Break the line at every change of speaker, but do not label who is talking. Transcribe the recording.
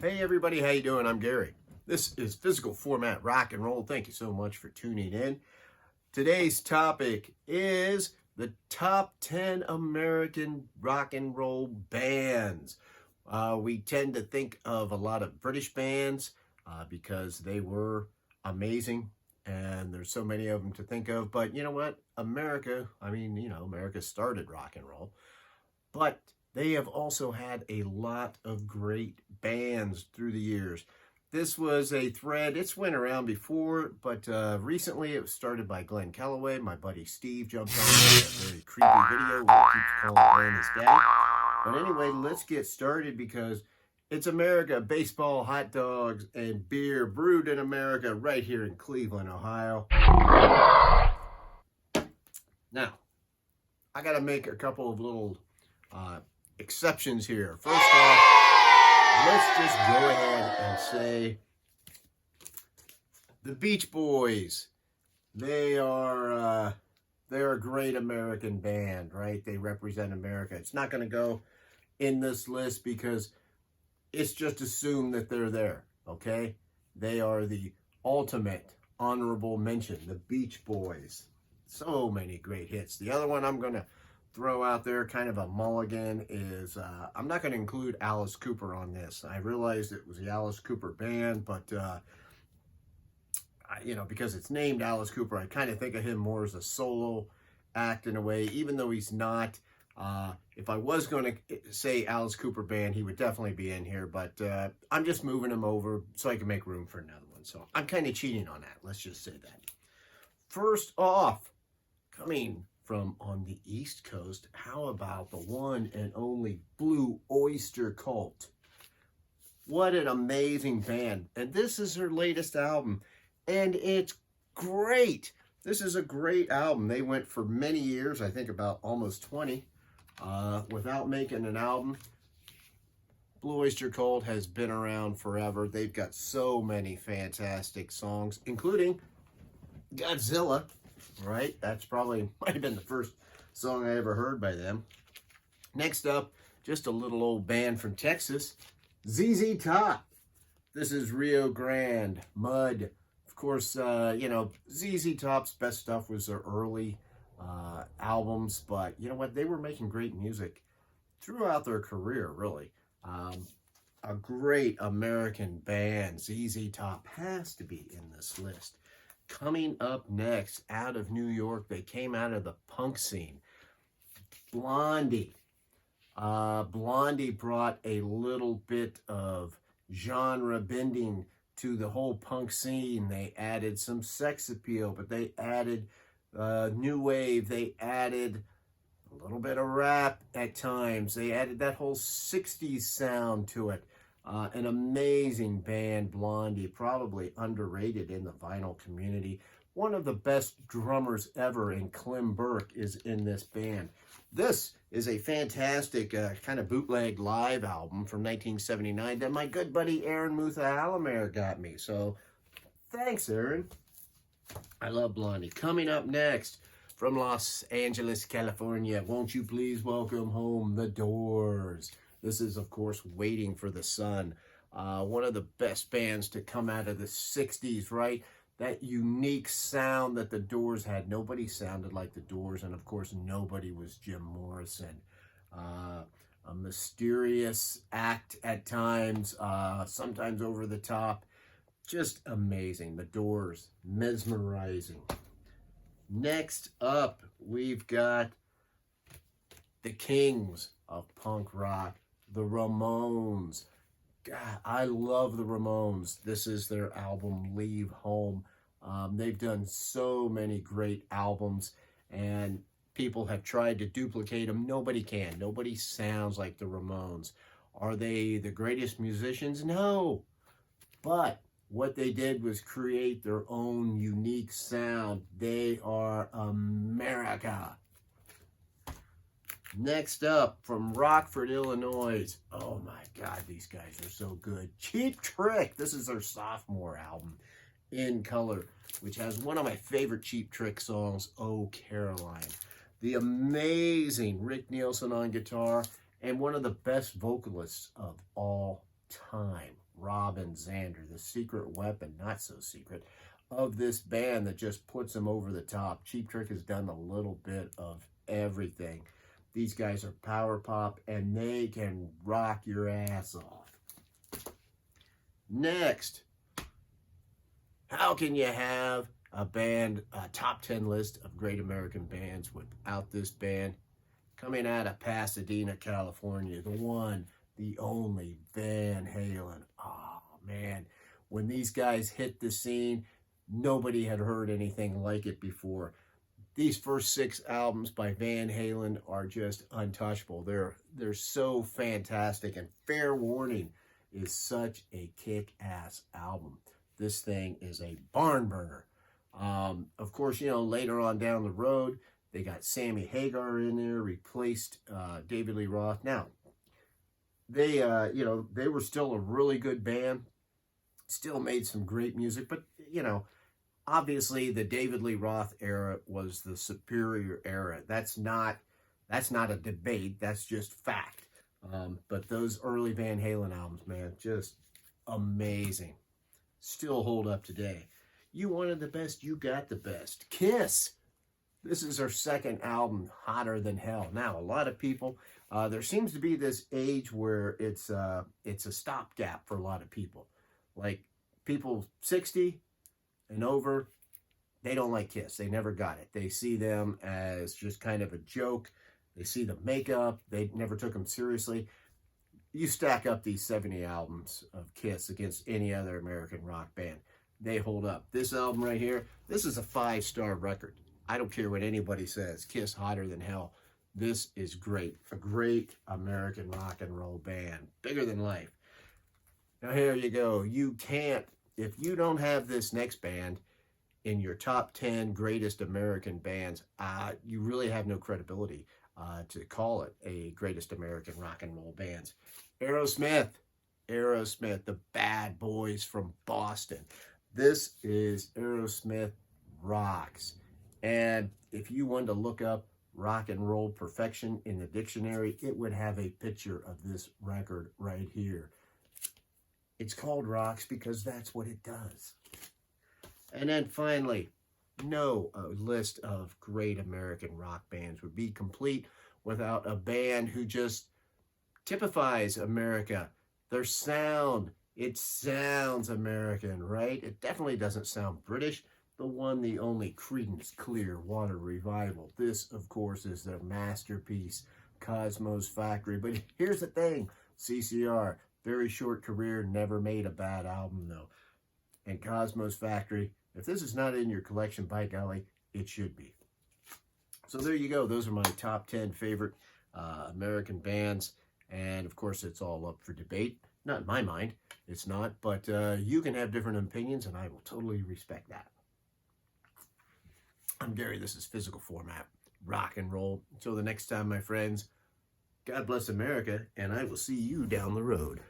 Hey everybody, how you doing? I'm Gary. This is Physical Format Rock and Roll. Thank you so much for tuning in. Today's topic is the top 10 American rock and roll bands. We tend to think of a lot of British bands because they were amazing and there's so many of them to think of. But you know what? America started rock and roll. But they have also had a lot of great bands through the years. This was a thread, it's went around before, but recently it was started by Glenn Calloway. My buddy Steve jumped on it, a very creepy video where he keeps calling Glenn his daddy. But anyway, let's get started because it's America, baseball, hot dogs, and beer brewed in America right here in Cleveland, Ohio. Now, I got to make a couple of little exceptions here. First off, let's just go ahead and say the Beach Boys. They are a great American band, right? They represent America. It's not going to go in this list because it's just assumed that they're there, okay? They are the ultimate honorable mention, the Beach Boys. So many great hits. The other one I'm going to throw out there, kind of a mulligan, is I'm not going to include Alice Cooper on this. I realized it was the Alice Cooper band, but because it's named Alice Cooper, I kind of think of him more as a solo act in a way, even though he's not. If I was going to say Alice Cooper band, he would definitely be in here, but I'm just moving him over so I can make room for another one. So I'm kind of cheating on that. Let's just say that. First off, coming from on the East Coast, how about the one and only Blue Oyster Cult? What an amazing band. And this is her latest album, and it's great. This is a great album. They went for many years, I think about almost 20, without making an album. Blue Oyster Cult has been around forever. They've got so many fantastic songs, including Godzilla. Right? That's probably might have been the first song I ever heard by them. Next up, just a little old band from Texas, ZZ Top. This is Rio Grande, Mud. Of course, ZZ Top's best stuff was their early albums, but you know what? They were making great music throughout their career, really. A great American band, ZZ Top, has to be in this list. Coming up next, out of New York, they came out of the punk scene. Blondie. Blondie brought a little bit of genre bending to the whole punk scene. They added some sex appeal, but they added new wave. They added a little bit of rap at times. They added that whole 60s sound to it. An amazing band, Blondie, probably underrated in the vinyl community. One of the best drummers ever, in Clem Burke, is in this band. This is a fantastic kind of bootleg live album from 1979 that my good buddy Aaron Mutha Alamer got me. So thanks, Aaron. I love Blondie. Coming up next, from Los Angeles, California, won't you please welcome home The Doors. This is, of course, Waiting for the Sun. One of the best bands to come out of the 60s, right? That unique sound that the Doors had. Nobody sounded like the Doors, and of course, nobody was Jim Morrison. A mysterious act at times, sometimes over the top. Just amazing. The Doors, mesmerizing. Next up, we've got the Kings of punk rock, the Ramones. God, I love the Ramones. This is their album, Leave Home. They've done so many great albums, and people have tried to duplicate them. Nobody can. Nobody sounds like the Ramones. Are they the greatest musicians? No. But what they did was create their own unique sound. They are America. Next up, from Rockford, Illinois. Oh my God, these guys are so good. Cheap Trick. This is their sophomore album, In Color, which has one of my favorite Cheap Trick songs, Oh Caroline. The amazing Rick Nielsen on guitar, and one of the best vocalists of all time. Rob and Xander, the secret weapon, not so secret, of this band that just puts them over the top. Cheap Trick has done a little bit of everything. These guys are power pop, and they can rock your ass off. Next, how can you have a band, a top 10 list of great American bands without this band? Coming out of Pasadena, California, the one, the only Van Halen. Oh, man. When these guys hit the scene, nobody had heard anything like it before. These first 6 albums by Van Halen are just untouchable. They're so fantastic, and Fair Warning is such a kick-ass album. This thing is a barn burner. Of course, later on down the road, they got Sammy Hagar in there, replaced David Lee Roth. Now, they were still a really good band, still made some great music, but, obviously the David Lee Roth era was the superior era. That's not a debate, that's just fact. But those early Van Halen albums, man, just amazing. Still hold up today. You wanted the best, you got the best. Kiss. This is our second album, Hotter Than Hell. Now, a lot of people, there seems to be this age where it's a stopgap for a lot of people. Like people 60 and over, they don't like Kiss. They never got it. They see them as just kind of a joke. They see the makeup. They never took them seriously. You stack up these 70 albums of Kiss against any other American rock band, they hold up. This album right here, this is a 5-star record. I don't care what anybody says. Kiss, Hotter Than Hell. This is great. A great American rock and roll band. Bigger than life. Now here you go. You can't, if you don't have this next band in your top 10 greatest American bands, you really have no credibility to call it a greatest American rock and roll bands. Aerosmith, the bad boys from Boston. This is Aerosmith Rocks. And if you wanted to look up rock and roll perfection in the dictionary, it would have a picture of this record right here. It's called Rocks because that's what it does. And then finally, no list of great American rock bands would be complete without a band who just typifies America. Their sound, it sounds American, right? It definitely doesn't sound British. The one, the only Creedence Clearwater Revival. This, of course, is their masterpiece, Cosmo's Factory. But here's the thing, CCR, very short career, never made a bad album, though. And Cosmo's Factory, if this is not in your collection, by golly, it should be. So there you go. Those are my top 10 favorite American bands. And, of course, it's all up for debate. Not in my mind. It's not. But you can have different opinions, and I will totally respect that. I'm Gary. This is Physical Format, rock and roll. Until the next time, my friends, God bless America, and I will see you down the road.